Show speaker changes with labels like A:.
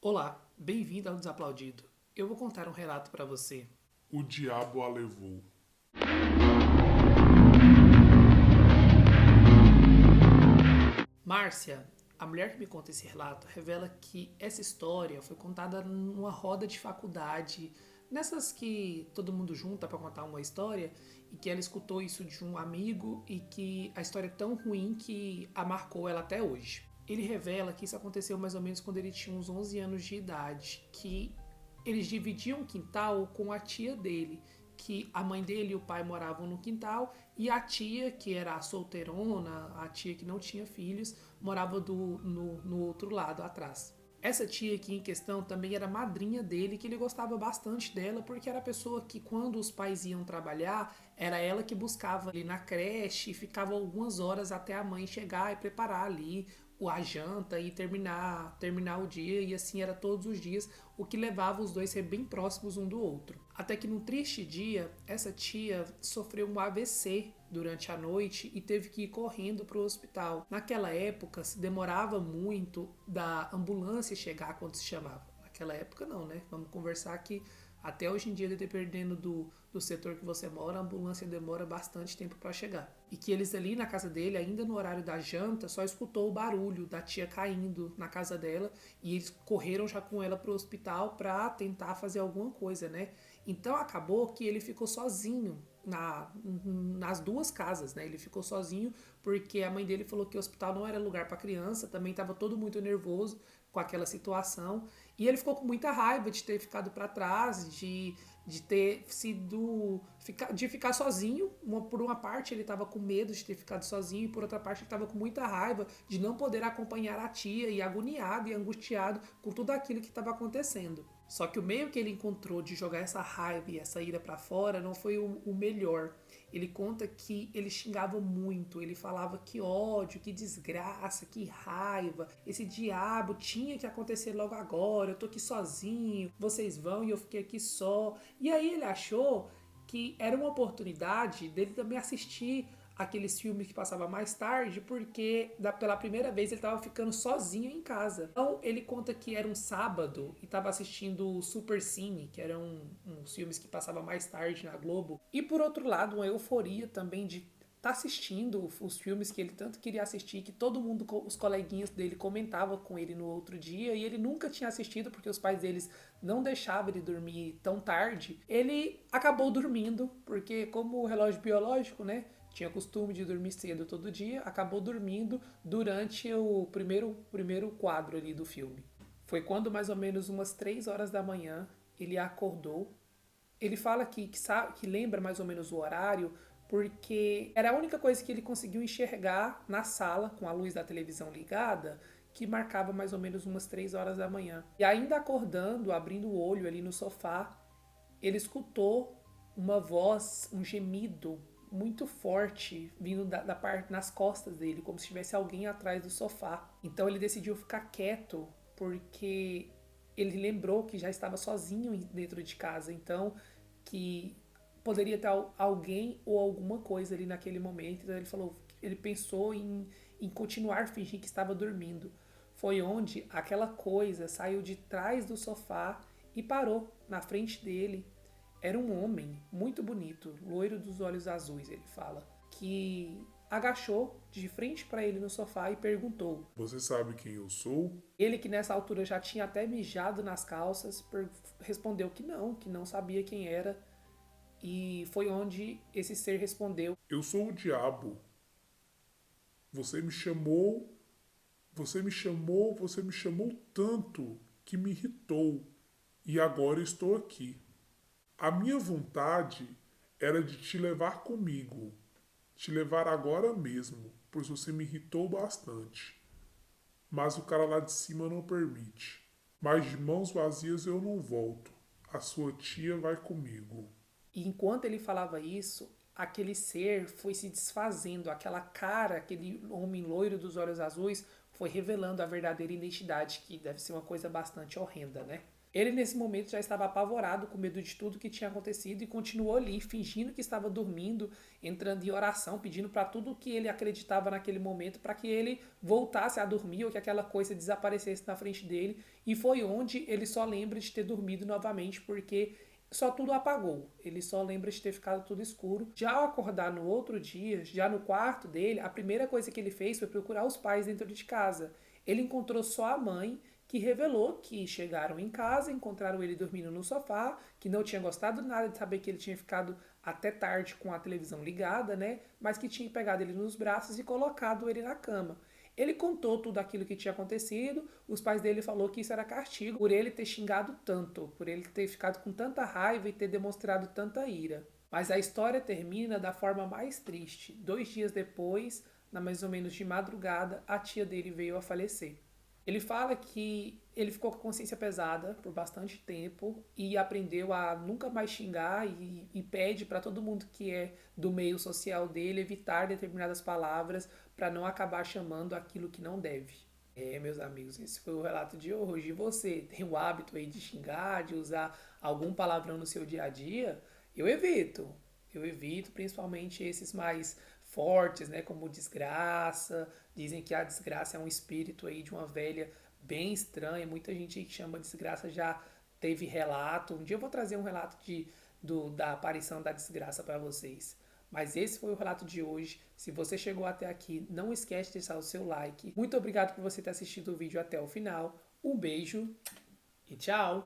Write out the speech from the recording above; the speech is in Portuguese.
A: Olá, bem-vindo ao Desaplaudido. Eu vou contar um relato para você.
B: O diabo a levou.
A: Márcia, a mulher que me conta esse relato, revela que essa história foi contada numa roda de faculdade, nessas que todo mundo junta para contar uma história, e que ela escutou isso de um amigo e que a história é tão ruim que a marcou ela até hoje. Ele revela que isso aconteceu mais ou menos quando ele tinha uns 11 anos de idade, que eles dividiam o quintal com a tia dele, que a mãe dele e o pai moravam no quintal e a tia, que era a solteirona, a tia que não tinha filhos, morava no outro lado, atrás. Essa tia aqui em questão também era madrinha dele, que ele gostava bastante dela, porque era a pessoa que, quando os pais iam trabalhar, era ela que buscava ali na creche e ficava algumas horas até a mãe chegar e preparar ali a janta e terminar o dia, e assim era todos os dias, o que levava os dois a ser bem próximos um do outro. Até que num triste dia, essa tia sofreu um AVC durante a noite e teve que ir correndo para o hospital. Naquela época, se demorava muito da ambulância chegar quando se chamava. Naquela época não, né? Vamos conversar que até hoje em dia, dependendo do setor que você mora, a ambulância demora bastante tempo para chegar. E que eles ali na casa dele, ainda no horário da janta, só escutou o barulho da tia caindo na casa dela e eles correram já com ela pro hospital para tentar fazer alguma coisa, né? Então acabou que ele ficou sozinho nas duas casas, né? Ele ficou sozinho porque a mãe dele falou que o hospital não era lugar para criança, também estava todo muito nervoso com aquela situação. E ele ficou com muita raiva de ter ficado para trás, de ter sido. De ficar sozinho. Por uma parte, ele estava com medo de ter ficado sozinho, e por outra parte, ele estava com muita raiva de não poder acompanhar a tia, e agoniado e angustiado com tudo aquilo que estava acontecendo. Só que o meio que ele encontrou de jogar essa raiva e essa ira para fora não foi o melhor. Ele conta que ele xingava muito, ele falava que ódio, que desgraça, que raiva, esse diabo tinha que acontecer logo agora, eu tô aqui sozinho, vocês vão e eu fiquei aqui só. E aí ele achou que era uma oportunidade dele também assistir aqueles filmes que passava mais tarde, porque pela primeira vez ele estava ficando sozinho em casa. Então ele conta que era um sábado e estava assistindo o Super Cine, que eram uns filmes que passava mais tarde na Globo. E por outro lado, uma euforia também de tá assistindo os filmes que ele tanto queria assistir, que todo mundo, os coleguinhas dele comentavam com ele no outro dia, e ele nunca tinha assistido porque os pais deles não deixavam ele dormir tão tarde. Ele acabou dormindo, porque como o relógio biológico, né, tinha costume de dormir cedo todo dia, acabou dormindo durante o primeiro quadro ali do filme. Foi quando mais ou menos umas 3 horas da manhã ele acordou. Ele fala que lembra mais ou menos o horário, porque era a única coisa que ele conseguiu enxergar na sala, com a luz da televisão ligada, que marcava mais ou menos umas 3 horas da manhã. E ainda acordando, abrindo o olho ali no sofá, ele escutou uma voz, um gemido muito forte vindo da parte nas costas dele, como se tivesse alguém atrás do sofá. Então ele decidiu ficar quieto porque ele lembrou que já estava sozinho dentro de casa, então que poderia ter alguém ou alguma coisa ali naquele momento. Então ele pensou em continuar fingindo que estava dormindo. Foi onde aquela coisa saiu de trás do sofá e parou na frente dele. Era um homem muito bonito, loiro dos olhos azuis, ele fala, que agachou de frente para ele no sofá e perguntou.
B: Você sabe quem eu sou?
A: Ele, que nessa altura já tinha até mijado nas calças, respondeu que não sabia quem era. E foi onde esse ser respondeu:
B: Eu sou o diabo. Você me chamou, você me chamou tanto que me irritou. E agora estou aqui. A minha vontade era de te levar comigo, te levar agora mesmo, pois você me irritou bastante. Mas o cara lá de cima não permite. Mas de mãos vazias eu não volto. A sua tia vai comigo.
A: E enquanto ele falava isso, aquele ser foi se desfazendo, aquela cara, aquele homem loiro dos olhos azuis, foi revelando a verdadeira identidade, que deve ser uma coisa bastante horrenda, né? Ele, nesse momento, já estava apavorado, com medo de tudo que tinha acontecido e continuou ali, fingindo que estava dormindo, entrando em oração, pedindo para tudo que ele acreditava naquele momento, para que ele voltasse a dormir ou que aquela coisa desaparecesse na frente dele. E foi onde ele só lembra de ter dormido novamente, porque só tudo apagou. Ele só lembra de ter ficado tudo escuro. Já ao acordar no outro dia, já no quarto dele, a primeira coisa que ele fez foi procurar os pais dentro de casa. Ele encontrou só a mãe, que revelou que chegaram em casa, encontraram ele dormindo no sofá, que não tinha gostado nada de saber que ele tinha ficado até tarde com a televisão ligada, né? Mas que tinha pegado ele nos braços e colocado ele na cama. Ele contou tudo aquilo que tinha acontecido. Os pais dele falou que isso era castigo por ele ter xingado tanto, por ele ter ficado com tanta raiva e ter demonstrado tanta ira. Mas a história termina da forma mais triste. 2 dias depois, na mais ou menos de madrugada, a tia dele veio a falecer. Ele fala que ele ficou com a consciência pesada por bastante tempo e aprendeu a nunca mais xingar e pede para todo mundo que é do meio social dele evitar determinadas palavras para não acabar chamando aquilo que não deve. Meus amigos, esse foi o relato de hoje. E você tem o hábito aí de xingar, de usar algum palavrão no seu dia a dia? Eu evito. Eu evito principalmente esses mais fortes, né, como desgraça. Dizem que a desgraça é um espírito aí de uma velha bem estranha. Muita gente que chama desgraça já teve relato. Um dia eu vou trazer um relato da aparição da desgraça para vocês. Mas esse foi o relato de hoje. Se você chegou até aqui, não esquece de deixar o seu like. Muito obrigado por você ter assistido o vídeo até o final. Um beijo e tchau!